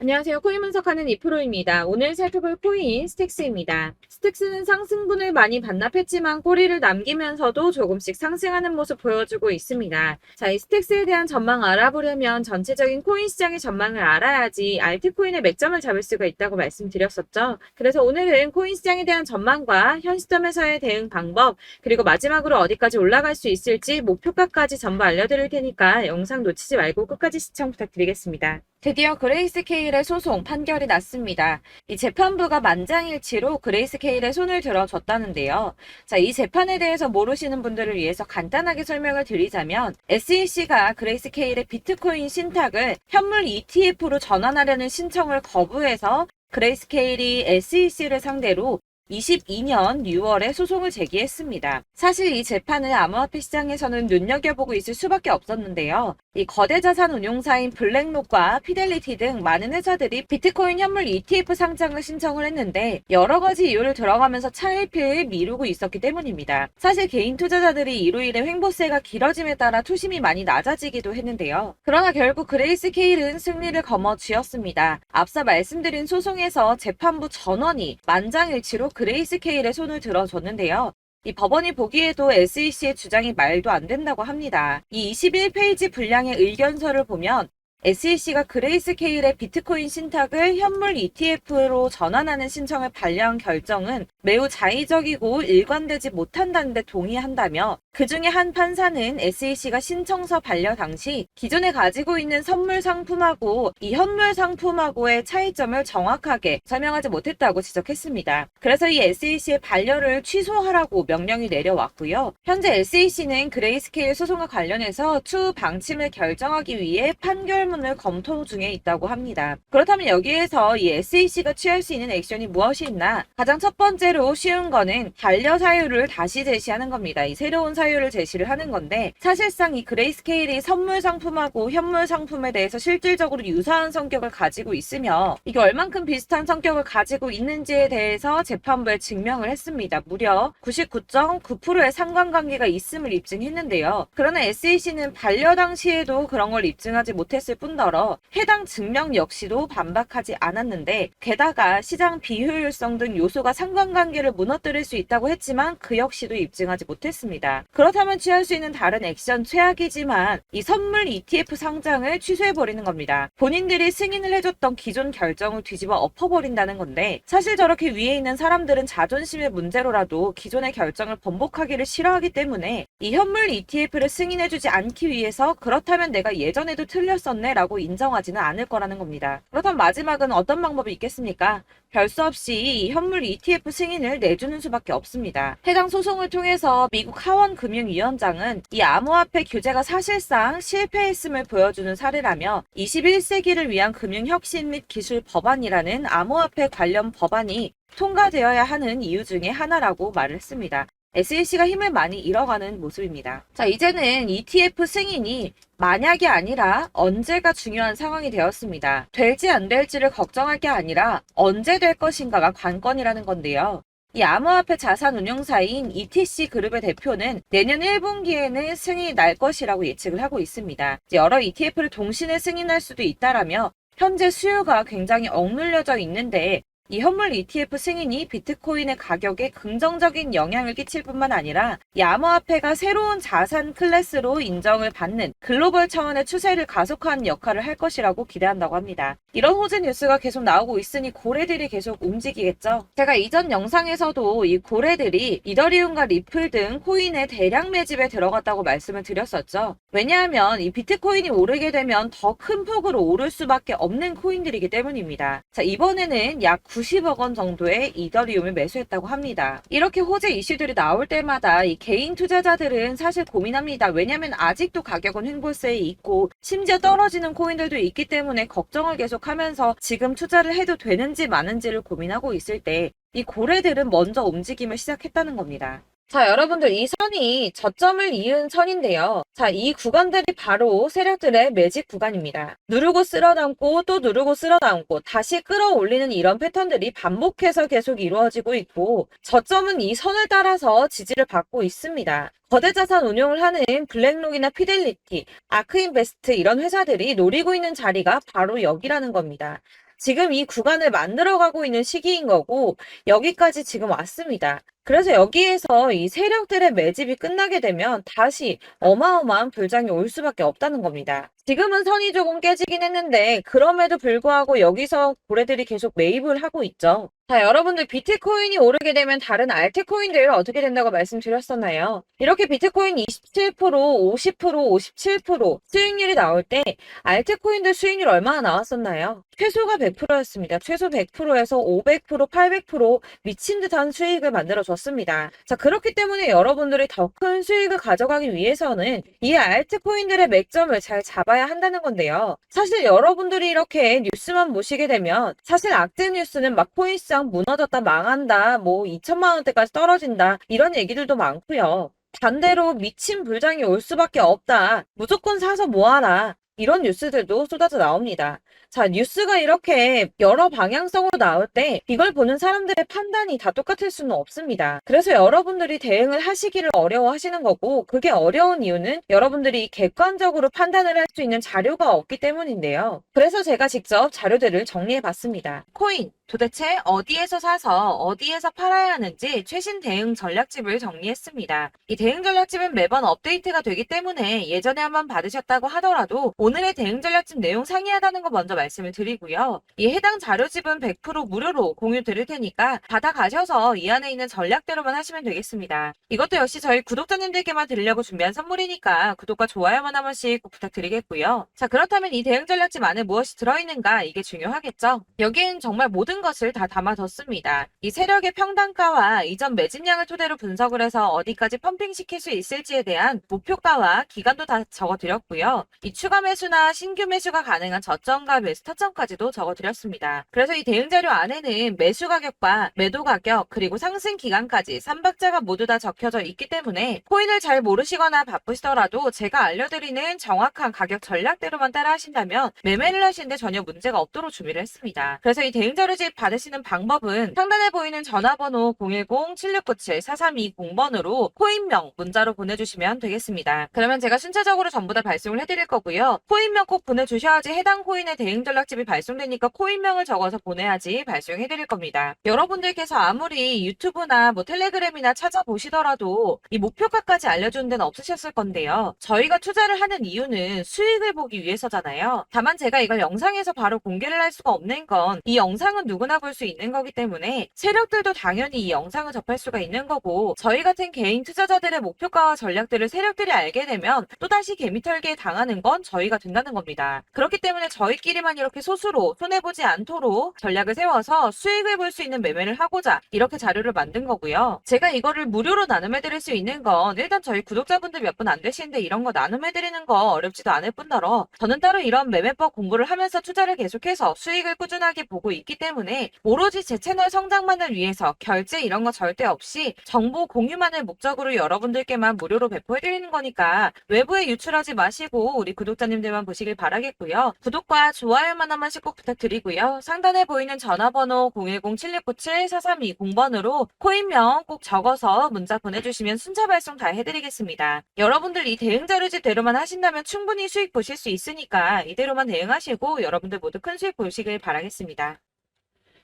안녕하세요. 코인 분석하는 이프로입니다. 오늘 살펴볼 코인 스택스입니다. 스택스는 상승분을 많이 반납했지만 꼬리를 남기면서도 조금씩 상승하는 모습 보여주고 있습니다. 자, 이 스택스에 대한 전망 알아보려면 전체적인 코인 시장의 전망을 알아야지 알트코인의 맥점을 잡을 수가 있다고 말씀드렸었죠. 그래서 오늘은 코인 시장에 대한 전망과 현 시점에서의 대응 방법, 그리고 마지막으로 어디까지 올라갈 수 있을지 목표가까지 전부 알려드릴 테니까 영상 놓치지 말고 끝까지 시청 부탁드리겠습니다. 드디어 그레이스케일의 소송 판결이 났습니다. 이 재판부가 만장일치로 그레이스케일의 손을 들어줬다는데요. 자, 이 재판에 대해서 모르시는 분들을 위해서 간단하게 설명을 드리자면 SEC가 그레이스케일의 비트코인 신탁을 현물 ETF로 전환하려는 신청을 거부해서 그레이스케일이 SEC를 상대로 22년 6월에 소송을 제기했습니다. 사실 이 재판을 암호화폐 시장에서는 눈여겨보고 있을 수밖에 없었는데요. 이 거대 자산 운용사인 블랙록과 피델리티 등 많은 회사들이 비트코인 현물 ETF 상장을 신청을 했는데 여러 가지 이유를 들어가면서 차일피일 미루고 있었기 때문입니다. 사실 개인 투자자들이 이로 인해 횡보세가 길어짐에 따라 투심이 많이 낮아지기도 했는데요. 그러나 결국 그레이스케일은 승리를 거머쥐었습니다. 앞서 말씀드린 소송에서 재판부 전원이 만장일치로 그레이스케일의 손을 들어줬는데요. 이 법원이 보기에도 SEC의 주장이 말도 안 된다고 합니다. 이 21페이지 분량의 의견서를 보면 SEC가 그레이스케일의 비트코인 신탁을 현물 ETF로 전환하는 신청을 반려한 결정은 매우 자의적이고 일관되지 못한다는 데 동의한다며 그 중에 한 판사는 SEC가 신청서 반려 당시 기존에 가지고 있는 선물 상품하고 이 현물 상품하고의 차이점을 정확하게 설명하지 못했다고 지적했습니다. 그래서 이 SEC의 반려를 취소하라고 명령이 내려왔고요. 현재 SEC는 그레이스케일 소송과 관련해서 추후 방침을 결정하기 위해 판결문을 검토 중에 있다고 합니다. 그렇다면 여기에서 이 SEC가 취할 수 있는 액션이 무엇이 있나? 가장 첫 번째로 쉬운 거는 반려 사유를 다시 제시하는 겁니다. 이 새로운 사유를 제시를 하는 건데 사실상 이 그레이스케일이 선물 상품하고 현물 상품에 대해서 실질적으로 유사한 성격을 가지고 있으며 이게 얼만큼 비슷한 성격을 가지고 있는지에 대해서 재판부에 증명을 했습니다. 무려 99.9%의 상관관계가 있음을 입증했는데요. 그러나 SEC는 반려 당시에도 그런 걸 입증하지 못했을 뿐더러 해당 증명 역시도 반박하지 않았는데 게다가 시장 비효율성 등 요소가 상관관계를 무너뜨릴 수 있다고 했지만 그 역시도 입증하지 못했습니다. 그렇다면 취할 수 있는 다른 액션 최악이지만 이 선물 ETF 상장을 취소해버리는 겁니다. 본인들이 승인을 해줬던 기존 결정을 뒤집어 엎어버린다는 건데 사실 저렇게 위에 있는 사람들은 자존심의 문제로라도 기존의 결정을 번복하기를 싫어하기 때문에 이 현물 ETF를 승인해주지 않기 위해서 그렇다면 내가 예전에도 틀렸었네 라고 인정하지는 않을 거라는 겁니다. 그렇다면 마지막은 어떤 방법이 있겠습니까? 별 수 없이 이 현물 ETF 승인을 내주는 수밖에 없습니다. 해당 소송을 통해서 미국 하원 금융위원장은 이 암호화폐 규제가 사실상 실패했음을 보여주는 사례라며 21세기를 위한 금융혁신 및 기술 법안이라는 암호화폐 관련 법안이 통과되어야 하는 이유 중에 하나라고 말을 했습니다. SEC가 힘을 많이 잃어가는 모습입니다. 자, 이제는 ETF 승인이 만약이 아니라 언제가 중요한 상황이 되었습니다. 될지 안 될지를 걱정할 게 아니라 언제 될 것인가가 관건이라는 건데요. 이 암호화폐 자산 운용사인 ETC 그룹의 대표는 내년 1분기에는 승인이 날 것이라고 예측을 하고 있습니다. 여러 ETF를 동시에 승인할 수도 있다라며 현재 수요가 굉장히 억눌려져 있는데 이 현물 ETF 승인이 비트코인의 가격에 긍정적인 영향을 끼칠 뿐만 아니라 이 암호화폐가 새로운 자산 클래스로 인정을 받는 글로벌 차원의 추세를 가속화하는 역할을 할 것이라고 기대한다고 합니다. 이런 호재 뉴스가 계속 나오고 있으니 고래들이 계속 움직이겠죠. 제가 이전 영상에서도 이 고래들이 이더리움과 리플 등 코인의 대량 매집에 들어갔다고 말씀을 드렸었죠. 왜냐하면 이 비트코인이 오르게 되면 더 큰 폭으로 오를 수밖에 없는 코인들이기 때문입니다. 자, 이번에는 약 90억 원 정도의 이더리움을 매수했다고 합니다. 이렇게 호재 이슈들이 나올 때마다 이 개인 투자자들은 사실 고민합니다. 왜냐하면 아직도 가격은 횡보세에 있고 심지어 떨어지는 코인들도 있기 때문에 걱정을 계속하면서 지금 투자를 해도 되는지 마는지를 고민하고 있을 때 이 고래들은 먼저 움직임을 시작했다는 겁니다. 자, 여러분들 이 선이 저점을 이은 선인데요. 자, 이 구간들이 바로 세력들의 매직 구간입니다. 누르고 쓸어담고 또 누르고 쓸어담고 다시 끌어올리는 이런 패턴들이 반복해서 계속 이루어지고 있고 저점은 이 선을 따라서 지지를 받고 있습니다. 거대 자산 운용을 하는 블랙록이나 피델리티, 아크인베스트 이런 회사들이 노리고 있는 자리가 바로 여기라는 겁니다. 지금 이 구간을 만들어가고 있는 시기인 거고 여기까지 지금 왔습니다. 그래서 여기에서 이 세력들의 매집이 끝나게 되면 다시 어마어마한 불장이 올 수밖에 없다는 겁니다. 지금은 선이 조금 깨지긴 했는데 그럼에도 불구하고 여기서 고래들이 계속 매입을 하고 있죠. 자, 여러분들 비트코인이 오르게 되면 다른 알트코인들 어떻게 된다고 말씀드렸었나요? 이렇게 비트코인 27%, 50%, 57% 수익률이 나올 때 알트코인들 수익률 얼마나 나왔었나요? 최소가 100%였습니다. 최소 100%에서 500%, 800% 미친 듯한 수익을 만들어 줬습니다. 자, 그렇기 때문에 여러분들이 더 큰 수익을 가져가기 위해서는 이 알트코인들의 맥점을 잘 잡아야 한다는 건데요. 사실 여러분들이 이렇게 뉴스만 보시게 되면 사실 악재 뉴스는 막 코인시장 무너졌다, 망한다, 뭐 2천만 원대까지 떨어진다 이런 얘기들도 많고요. 반대로 미친 불장이 올 수밖에 없다. 무조건 사서 모아라. 이런 뉴스들도 쏟아져 나옵니다. 자, 뉴스가 이렇게 여러 방향성으로 나올 때 이걸 보는 사람들의 판단이 다 똑같을 수는 없습니다. 그래서 여러분들이 대응을 하시기를 어려워하시는 거고 그게 어려운 이유는 여러분들이 객관적으로 판단을 할 수 있는 자료가 없기 때문인데요. 그래서 제가 직접 자료들을 정리해 봤습니다. 코인 도대체 어디에서 사서 어디에서 팔아야 하는지 최신 대응 전략집을 정리했습니다. 이 대응 전략집은 매번 업데이트가 되기 때문에 예전에 한번 받으셨다고 하더라도 오늘의 대응 전략집 내용 상이하다는 거 먼저 말씀을 드리고요. 이 해당 자료집은 100% 무료로 공유 드릴 테니까 받아가셔서 이 안에 있는 전략대로만 하시면 되겠습니다. 이것도 역시 저희 구독자님들께만 드리려고 준비한 선물이니까 구독과 좋아요만 한 번씩 꼭 부탁드리겠고요. 자, 그렇다면 이 대응 전략집 안에 무엇이 들어있는가 이게 중요하겠죠? 여기엔 정말 모든 것을 다 담아뒀습니다. 이 세력의 평단가와 이전 매집량을 토대로 분석을 해서 어디까지 펌핑시킬 수 있을지에 대한 목표가와 기간도 다 적어드렸고요. 이 추가 매수나 신규 매수가 가능한 저점과 매수 타점까지도 적어드렸습니다. 그래서 이 대응 자료 안에는 매수 가격과 매도 가격 그리고 상승 기간까지 3박자가 모두 다 적혀져 있기 때문에 코인을 잘 모르시거나 바쁘시더라도 제가 알려드리는 정확한 가격 전략대로만 따라 하신다면 매매를 하시는데 전혀 문제가 없도록 준비를 했습니다. 그래서 이 대응 자료집 받으시는 방법은 상단에 보이는 전화번호 010-7697-4320번으로 코인명 문자로 보내주시면 되겠습니다. 그러면 제가 순차적으로 전부 다 발송을 해드릴 거고요. 코인명 꼭 보내주셔야지 해당 코인의 대응 전략집이 발송되니까 코인명을 적어서 보내야지 발송해드릴 겁니다. 여러분들께서 아무리 유튜브나 뭐 텔레그램이나 찾아보시더라도 이 목표가까지 알려주는 데는 없으셨을 건데요. 저희가 투자를 하는 이유는 수익을 보기 위해서잖아요. 다만 제가 이걸 영상에서 바로 공개를 할 수가 없는 건 이 영상은 누구나 볼 수 있는 거기 때문에 세력들도 당연히 이 영상을 접할 수가 있는 거고 저희 같은 개인 투자자들의 목표가와 전략들을 세력들이 알게 되면 또다시 개미털기에 당하는 건 저희가 된다는 겁니다. 그렇기 때문에 저희끼리만 이렇게 소수로 손해보지 않도록 전략을 세워서 수익을 볼 수 있는 매매를 하고자 이렇게 자료를 만든 거고요. 제가 이거를 무료로 나눔해드릴 수 있는 건 일단 저희 구독자분들 몇 분 안 되시는데 이런 거 나눔해드리는 거 어렵지도 않을 뿐더러 저는 따로 이런 매매법 공부를 하면서 투자를 계속해서 수익을 꾸준하게 보고 있기 때문에 오로지 제 채널 성장만을 위해서 결제 이런 거 절대 없이 정보 공유만을 목적으로 여러분들께만 무료로 배포해드리는 거니까 외부에 유출하지 마시고 우리 구독자님들만 보시길 바라겠고요. 구독과 좋아요만 한 번씩 꼭 부탁드리고요. 상단에 보이는 전화번호 010-7697-4320번으로 코인명 꼭 적어서 문자 보내주시면 순차 발송 다 해드리겠습니다. 여러분들 이 대응 자료집대로만 하신다면 충분히 수익 보실 수 있으니까 이대로만 대응하시고 여러분들 모두 큰 수익 보시길 바라겠습니다.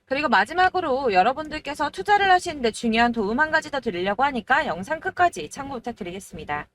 그리고 마지막으로 여러분들께서 투자를 하시는데 중요한 도움 한 가지 더 드리려고 하니까 영상 끝까지 참고 부탁드리겠습니다.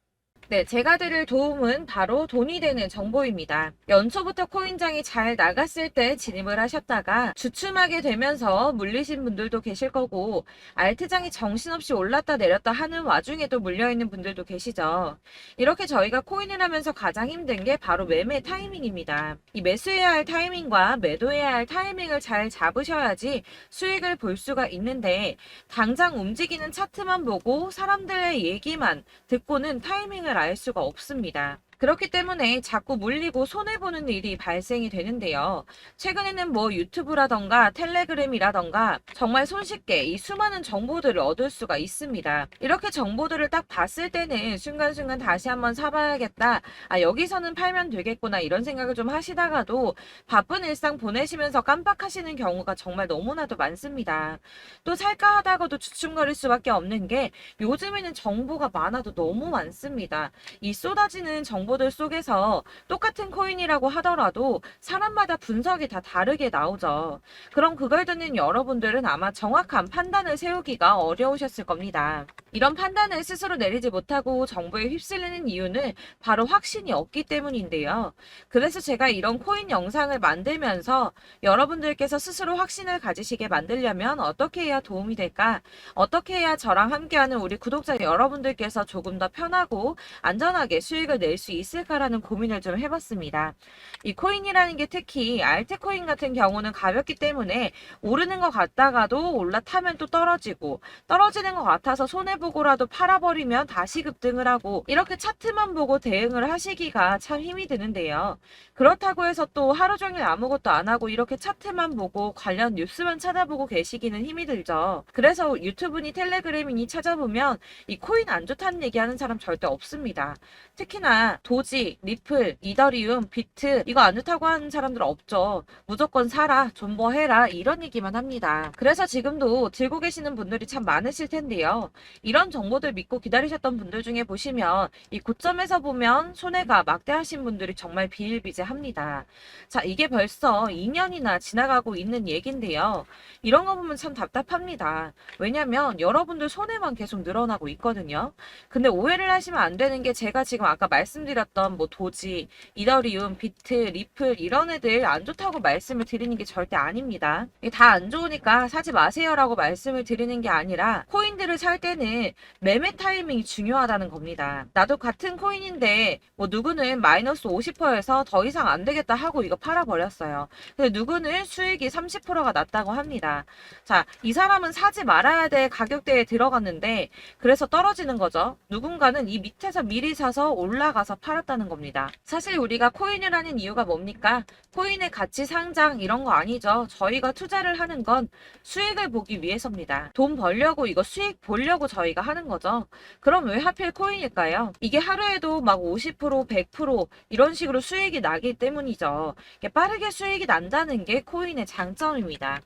네, 제가 드릴 도움은 바로 돈이 되는 정보입니다. 연초부터 코인장이 잘 나갔을 때 진입을 하셨다가 주춤하게 되면서 물리신 분들도 계실 거고 알트장이 정신없이 올랐다 내렸다 하는 와중에도 물려있는 분들도 계시죠. 이렇게 저희가 코인을 하면서 가장 힘든 게 바로 매매 타이밍입니다. 이 매수해야 할 타이밍과 매도해야 할 타이밍을 잘 잡으셔야지 수익을 볼 수가 있는데 당장 움직이는 차트만 보고 사람들의 얘기만 듣고는 타이밍을 알 수가 없습니다. 그렇기 때문에 자꾸 물리고 손해보는 일이 발생이 되는데요. 최근에는 뭐 유튜브라던가 텔레그램이라던가 정말 손쉽게 이 수많은 정보들을 얻을 수가 있습니다. 이렇게 정보들을 딱 봤을 때는 순간순간 다시 한번 사봐야겠다. 아, 여기서는 팔면 되겠구나 이런 생각을 좀 하시다가도 바쁜 일상 보내시면서 깜빡하시는 경우가 정말 너무나도 많습니다. 또 살까 하다가도 주춤거릴 수밖에 없는 게 요즘에는 정보가 많아도 너무 많습니다. 이 쏟아지는 정보 정보들 속에서 똑같은 코인이라고 하더라도 사람마다 분석이 다 다르게 나오죠. 그럼 그걸 듣는 여러분들은 아마 정확한 판단을 세우기가 어려우셨을 겁니다. 이런 판단을 스스로 내리지 못하고 정보에 휩쓸리는 이유는 바로 확신이 없기 때문인데요. 그래서 제가 이런 코인 영상을 만들면서 여러분들께서 스스로 확신을 가지시게 만들려면 어떻게 해야 도움이 될까? 어떻게 해야 저랑 함께하는 우리 구독자 여러분들께서 조금 더 편하고 안전하게 수익을 낼 수 있을까라는 고민을 좀 해봤습니다. 이 코인이라는 게 특히 알트코인 같은 경우는 가볍기 때문에 오르는 것 같다가도 올라타면 또 떨어지고 떨어지는 것 같아서 손해보고라도 팔아버리면 다시 급등을 하고 이렇게 차트만 보고 대응을 하시기가 참 힘이 드는데요. 그렇다고 해서 또 하루 종일 아무것도 안 하고 이렇게 차트만 보고 관련 뉴스만 찾아보고 계시기는 힘이 들죠. 그래서 유튜브니 텔레그램이니 찾아보면 이 코인 안 좋다는 얘기하는 사람 절대 없습니다. 특히나 도지, 리플, 이더리움, 비트 이거 안 좋다고 하는 사람들 없죠. 무조건 사라, 존버해라 이런 얘기만 합니다. 그래서 지금도 들고 계시는 분들이 참 많으실 텐데요. 이런 정보들 믿고 기다리셨던 분들 중에 보시면 이 고점에서 보면 손해가 막대하신 분들이 정말 비일비재합니다. 자, 이게 벌써 2년이나 지나가고 있는 얘긴데요. 이런 거 보면 참 답답합니다. 왜냐면 여러분들 손해만 계속 늘어나고 있거든요. 근데 오해를 하시면 안 되는 게 제가 지금 아까 말씀드렸던 뭐 도지, 이더리움, 비트, 리플 이런 애들 안 좋다고 말씀을 드리는 게 절대 아닙니다. 이게 다 안 좋으니까 사지 마세요라고 말씀을 드리는 게 아니라 코인들을 살 때는 매매 타이밍이 중요하다는 겁니다. 나도 같은 코인인데 뭐 누구는 마이너스 50%에서 더 이상 안 되겠다 하고 이거 팔아버렸어요. 근데 누구는 수익이 30%가 났다고 합니다. 자, 이 사람은 사지 말아야 될 가격대에 들어갔는데 그래서 떨어지는 거죠. 누군가는 이 밑에서 미리 사서 올라가서 팔았다는 겁니다. 사실 우리가 코인을 하는 이유가 뭡니까? 코인의 가치 상장 이런 거 아니죠. 저희가 투자를 하는 건 수익을 보기 위해서입니다. 돈 벌려고 이거 수익 보려고 저희가 하는 거죠. 그럼 왜 하필 코인일까요? 이게 하루에도 막 50%, 100% 이런 식으로 수익이 나기 때문이죠. 빠르게 수익이 난다는 게 코인의 장점입니다.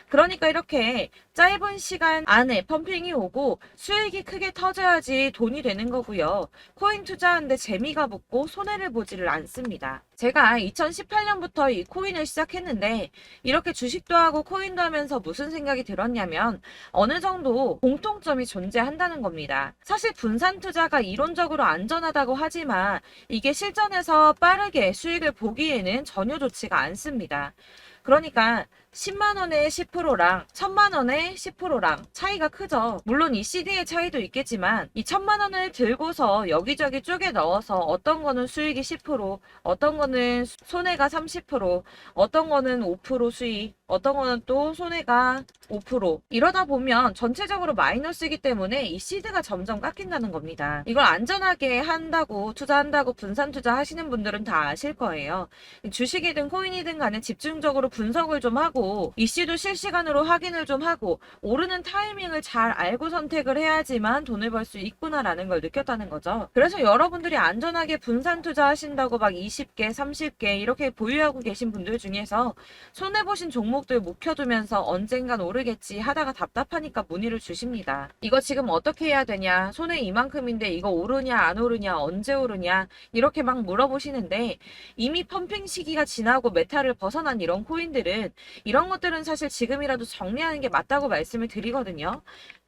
그러니까 이렇게 짧은 시간 안에 펌핑이 오고 수익이 크게 터져야지 돈이 되는 거고요. 코인 투자하는데 재미가 붙고 손해를 보지를 않습니다. 제가 2018년부터 이 코인을 시작했는데 이렇게 주식도 하고 코인도 하면서 무슨 생각이 들었냐면 어느 정도 공통점이 존재한다는 겁니다. 사실 분산 투자가 이론적으로 안전하다고 하지만 이게 실전에서 빠르게 수익을 보기에는 전혀 좋지가 않습니다. 그러니까 10만 원에 10%랑 1000만 원에 10%랑 차이가 크죠. 물론 이 CD의 차이도 있겠지만 이 1000만 원을 들고서 여기저기 쪼개 넣어서 어떤 거는 수익이 10%, 어떤 거는 손해가 30%, 어떤 거는 5% 수익, 어떤 거는 또 손해가 5% 이러다 보면 전체적으로 마이너스이기 때문에 이 시드가 점점 깎인다는 겁니다. 이걸 안전하게 한다고 투자한다고 분산 투자 하시는 분들은 다 아실 거예요. 주식이든 코인이든 간에 집중적으로 분석을 좀 하고 이슈도 실시간으로 확인을 좀 하고 오르는 타이밍을 잘 알고 선택을 해야지만 돈을 벌 수 있구나라는 걸 느꼈다는 거죠. 그래서 여러분들이 안전하게 분산 투자하신다고 막 20개, 30개 이렇게 보유하고 계신 분들 중에서 손해보신 종목들 묵혀두면서 언젠간 오르겠지 하다가 답답하니까 문의를 주십니다. 이거 지금 어떻게 해야 되냐? 손해 이만큼인데 이거 오르냐 안 오르냐 언제 오르냐 이렇게 막 물어보시는데 이미 펌핑 시기가 지나고 메타를 벗어난 이런 코인들은 이런 것들은 사실 지금이라도 정리하는 게 맞다고 말씀을 드리거든요.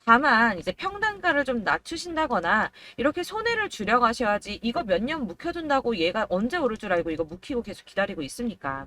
다만 이제 평단가를 좀 낮추신다거나 이렇게 손해를 줄여가셔야지 이거 몇 년 묵혀둔다고 얘가 언제 오를 줄 알고 이거 묵히고 계속 기다리고 있습니까?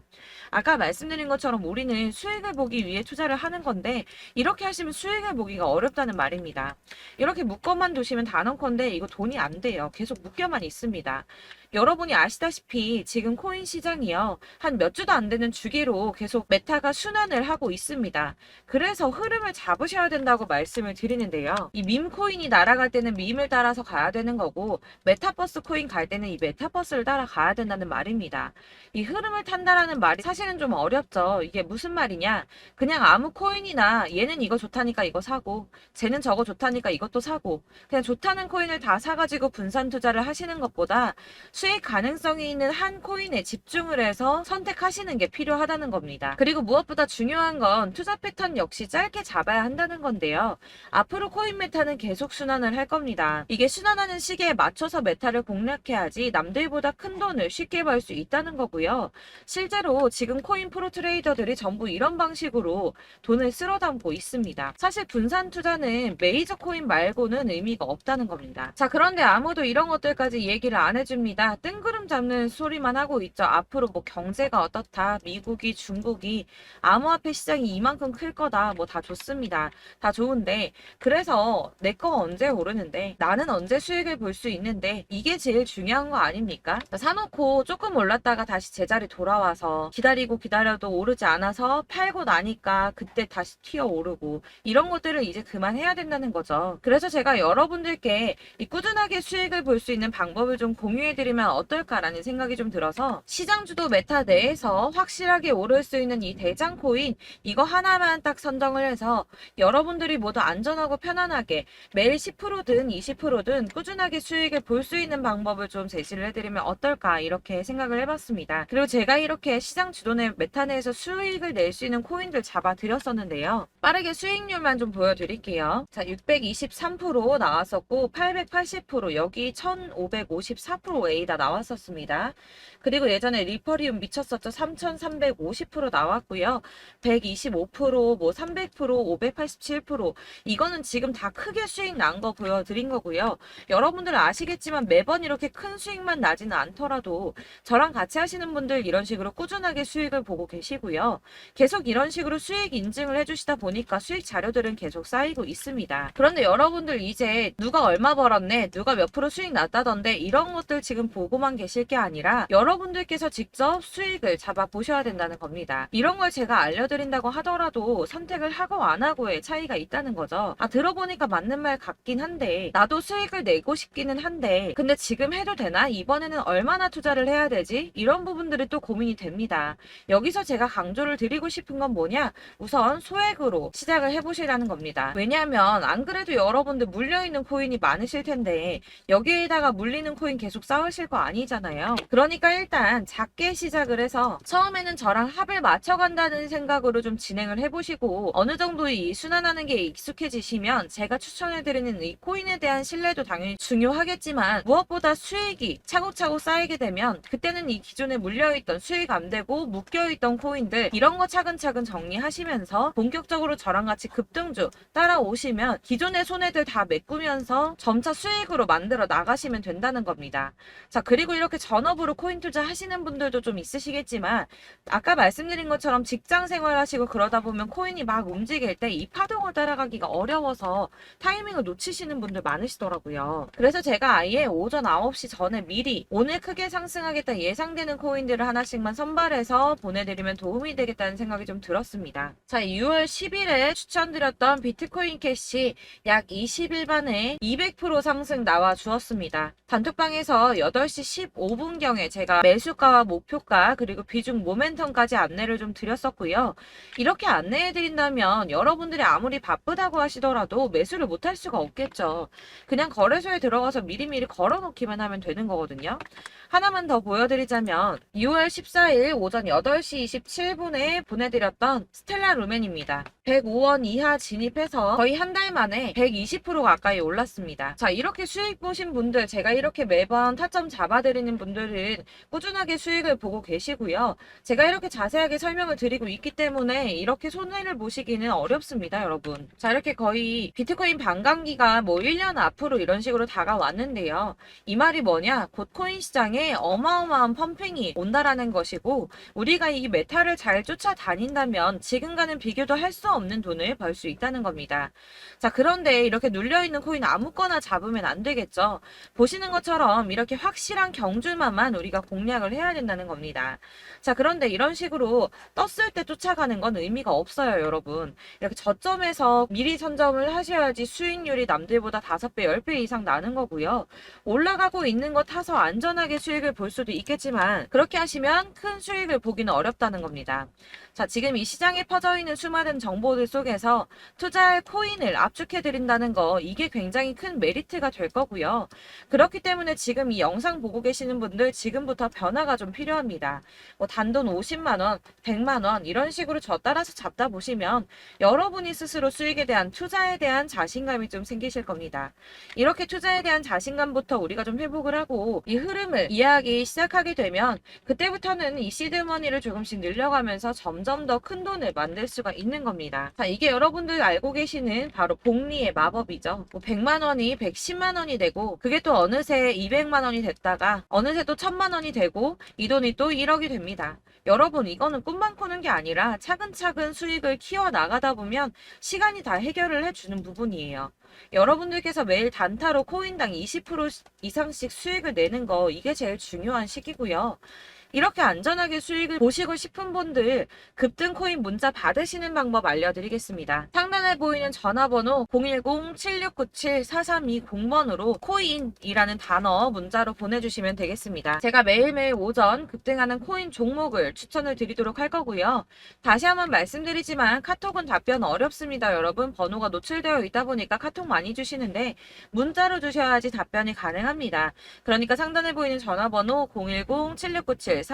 아까 말씀드린 것처럼 우리는 수익을 보기 위해 투자를 하는 건데 이렇게 하시면 수익을 보기가 어렵다는 말입니다. 이렇게 묶어만 두시면 단언컨대 이거 돈이 안 돼요. 계속 묶여만 있습니다. 여러분이 아시다시피 지금 코인 시장이요. 한 몇 주도 안 되는 주기로 계속 메타가 순환을 하고 있습니다. 그래서 흐름을 잡으셔야 된다고 말씀을 드리는데요. 이 밈 코인이 날아갈 때는 밈을 따라서 가야 되는 거고 메타버스 코인 갈 때는 이 메타버스를 따라가야 된다는 말입니다. 이 흐름을 탄다라는 말이 사실은 좀 어렵죠. 이게 무슨 말이냐? 그냥 아무 코인이나 얘는 이거 좋다니까 이거 사고 쟤는 저거 좋다니까 이것도 사고 그냥 좋다는 코인을 다 사가지고 분산 투자를 하시는 것보다 수익 가능성이 있는 한 코인에 집중을 해서 선택하시는 게 필요하다는 겁니다. 그리고 무엇보다 중요한 건 투자 패턴 역시 짧게 잡아야 한다는 건데요. 앞으로 코인 메타는 계속 순환을 할 겁니다. 이게 순환하는 시기에 맞춰서 메타를 공략해야지 남들보다 큰 돈을 쉽게 벌 수 있다는 거고요. 실제로 지금 코인 프로 트레이더들이 전부 이런 방식으로 돈을 쓸어 담고 있습니다. 사실 분산 투자는 메이저 코인 말고는 의미가 없다는 겁니다. 자, 그런데 아무도 이런 것들까지 얘기를 안 해줍니다. 뜬구름 잡는 소리만 하고 있죠. 앞으로 뭐 경제가 어떻다, 미국이, 중국이, 암호화폐 시장이 이만큼 클 거다, 뭐 다 좋습니다. 다 좋은데, 그래서 내 거 언제 오르는데, 나는 언제 수익을 볼 수 있는데, 이게 제일 중요한 거 아닙니까? 사놓고 조금 올랐다가 다시 제자리 돌아와서 기다리고 기다려도 오르지 않아서 팔고 나니까 그때 다시 튀어 오르고, 이런 것들을 이제 그만해야 된다는 거죠. 그래서 제가 여러분들께 이 꾸준하게 수익을 볼 수 있는 방법을 좀 공유해드리면 어떨까라는 생각이 좀 들어서, 시장주도 메타 내에서 확실하게 오를 수 있는 이 대장 코인, 이거 하나만 딱 선정을 해서 여러분들이 모두 안전하고 편안하게 매일 10%든 20%든 꾸준하게 수익을 볼 수 있는 방법을 좀 제시를 해드리면 어떨까, 이렇게 생각을 해봤습니다. 그리고 제가 이렇게 시장 주도내 메타 내에서 수익을 낼 수 있는 코인들 잡아드렸었는데요. 빠르게 수익률만 좀 보여드릴게요. 자, 623% 나왔었고 880%, 여기 1554% A다 나왔었습니다. 그리고 예전에 리퍼리움 미쳤었죠. 3350% 나왔고요. 125%, 뭐 300%, 587%, 이거는 지금 다 크게 수익 난 거 보여드린 거고요. 여러분들 아시겠지만 매번 이렇게 큰 수익만 나지는 않더라도 저랑 같이 하시는 분들 이런 식으로 꾸준하게 수익을 보고 계시고요. 계속 이런 식으로 수익 인증을 해주시다 보니까 수익 자료들은 계속 쌓이고 있습니다. 그런데 여러분들 이제 누가 얼마 벌었네, 누가 몇 프로 수익 났다던데, 이런 것들 지금 보고만 계실 게 아니라 여러분들께서 직접 수익을 잡아 보셔야 된다는 겁니다. 이런 걸 제가 알려드린다고 하더라도 선택을 하고 안 하고의 차이가 있다는 거죠. 아, 들어보니까 맞는 말 같긴 한데, 나도 수익을 내고 싶기는 한데, 근데 지금 해도 되나? 이번에는 얼마나 투자를 해야 되지? 이런 부분들이 또 고민이 됩니다. 여기서 제가 강조를 드리고 싶은 건 뭐냐? 우선 소액으로 시작을 해보시라는 겁니다. 왜냐하면 안 그래도 여러분들 물려있는 코인이 많으실 텐데 여기에다가 물리는 코인 계속 쌓으실 거 아니잖아요. 그러니까 일단 작게 시작을 해서 처음에는 저랑 합을 맞춰간다는 생각으로 좀 진행을 해보시고, 어느 정도 이 순환하는 게 익숙해지시면 제가 추천해드리는 이 코인에 대한 신뢰도 당연히 중요하겠지만, 무엇보다 수익이 차곡차곡 쌓이게 되면 그때는 이 기존에 물려있던 수익 안 되고 묶여있던 코인들, 이런 거 차근차근 정리하시면서 본격적으로 저랑 같이 급등주 따라오시면 기존의 손해들 다 메꾸면서 점차 수익으로 만들어 나가시면 된다는 겁니다. 자, 그리고 이렇게 전업으로 코인 투자 하시는 분들도 좀 있으시겠지만, 아까 말씀드린 것처럼 직장 생활 하시고 그러다 보면 코인이 막 움직일 때 이 파동을 따라가기가 어려워서 타이밍을 놓치시는 분들 많으시더라고요. 그래서 제가 아예 오전 9시 전에 미리 오늘 크게 상승하겠다 예상되는 코인들을 하나씩만 선발해서 보내드리면 도움이 되겠다는 생각이 좀 들었습니다. 자, 6월 10일에 추천드렸던 비트코인 캐시 약 20일 만에 200% 상승 나와 주었습니다. 단톡방에서 8시 15분경에 제가 매수가와 목표가 그리고 비중 모멘텀까지 안내를 좀 드렸었고요. 이렇게 안내해드린다면 여러분들이 아무리 바쁘다고 하시더라도 매수를 못할 수가 없겠죠. 그냥 거래소에 들어가서 미리미리 걸어놓기만 하면 되는 거거든요. 하나만 더 보여드리자면 6월 14일 오전 8시 27분에 보내드렸던 스텔라 루멘입니다. 105원 이하 진입해서 거의 한 달 만에 120% 가까이 올랐습니다. 자, 이렇게 수익 보신 분들, 제가 이렇게 매번 타점 잡아드리는 분들은 꾸준하게 수익을 보고 계시고요. 제가 이렇게 자세하게 설명을 드리고 있기 때문에 이렇게 손해를 보시기는 어렵습니다, 여러분. 자, 이렇게 거의 비트코인 반감기가 뭐 1년 앞으로 이런 식으로 다가왔는데요. 이 말이 뭐냐? 곧 코인 시장에 어마어마한 펌핑이 온다라는 것이고, 우리가 이 메타를 잘 쫓아다닌다면 지금과는 비교도 할 수 없는 돈을 벌 수 있다는 겁니다. 자, 그런데 이렇게 눌려있는 코인 아무거나 잡으면 안 되겠죠. 보시는 것처럼 이렇게 확실한 경주만만 우리가 공략을 해야 된다는 겁니다. 자, 그런데 이런 식으로 떴을 때 쫓아가는 건 의미가 없어요, 여러분. 이렇게 저점에서 미리 선점을 하셔야지 수익률이 남들보다 5배, 10배 이상 나는 거고요. 올라가고 있는 거 타서 안전하게 수익을 볼 수도 있겠지만, 그렇게 하시면 큰 수익을 보기는 어렵다는 겁니다. 자, 지금 이 시장에 퍼져 있는 수많은 정보 정보들 속에서 투자할 코인을 압축해드린다는 거, 이게 굉장히 큰 메리트가 될 거고요. 그렇기 때문에 지금 이 영상 보고 계시는 분들 지금부터 변화가 좀 필요합니다. 뭐 단돈 50만원, 100만원 이런 식으로 저 따라서 잡다 보시면 여러분이 스스로 수익에 대한 투자에 대한 자신감이 좀 생기실 겁니다. 이렇게 투자에 대한 자신감부터 우리가 좀 회복을 하고 이 흐름을 이해하기 시작하게 되면 그때부터는 이 시드머니를 조금씩 늘려가면서 점점 더 큰 돈을 만들 수가 있는 겁니다. 자, 이게 여러분들 알고 계시는 바로 복리의 마법이죠. 뭐 100만 원이 110만 원이 되고 그게 또 어느새 200만 원이 됐다가 어느새 또 1000만 원이 되고 이 돈이 또 1억이 됩니다. 여러분, 이거는 꿈만 꾸는 게 아니라 차근차근 수익을 키워 나가다 보면 시간이 다 해결을 해주는 부분이에요. 여러분들께서 매일 단타로 코인당 20% 이상씩 수익을 내는 거, 이게 제일 중요한 시기고요. 이렇게 안전하게 수익을 보시고 싶은 분들 급등 코인 문자 받으시는 방법 알려드리겠습니다. 상단에 보이는 전화번호 010-7697-4320번으로 코인이라는 단어 문자로 보내주시면 되겠습니다. 제가 매일매일 오전 급등하는 코인 종목을 추천을 드리도록 할 거고요. 다시 한번 말씀드리지만 카톡은 답변 어렵습니다. 여러분, 번호가 노출되어 있다 보니까 카톡 많이 주시는데 문자로 주셔야지 답변이 가능합니다. 그러니까 상단에 보이는 전화번호 010-7697-4320번으로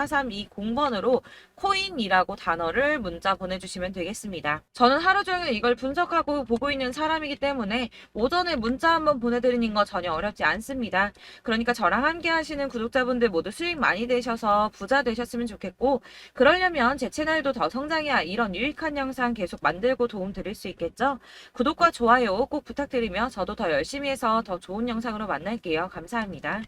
코인이라고 단어를 문자 보내주시면 되겠습니다. 저는 하루 종일 이걸 분석하고 보고 있는 사람이기 때문에 오전에 문자 한번 보내드리는 거 전혀 어렵지 않습니다. 그러니까 저랑 함께 하시는 구독자분들 모두 수익 많이 되셔서 부자 되셨으면 좋겠고, 그러려면 제 채널도 더 성장해야 이런 유익한 영상 계속 만들고 도움 드릴 수 있겠죠? 구독과 좋아요 꼭 부탁드리며 저도 더 열심히 해서 더 좋은 영상으로 만날게요. 감사합니다.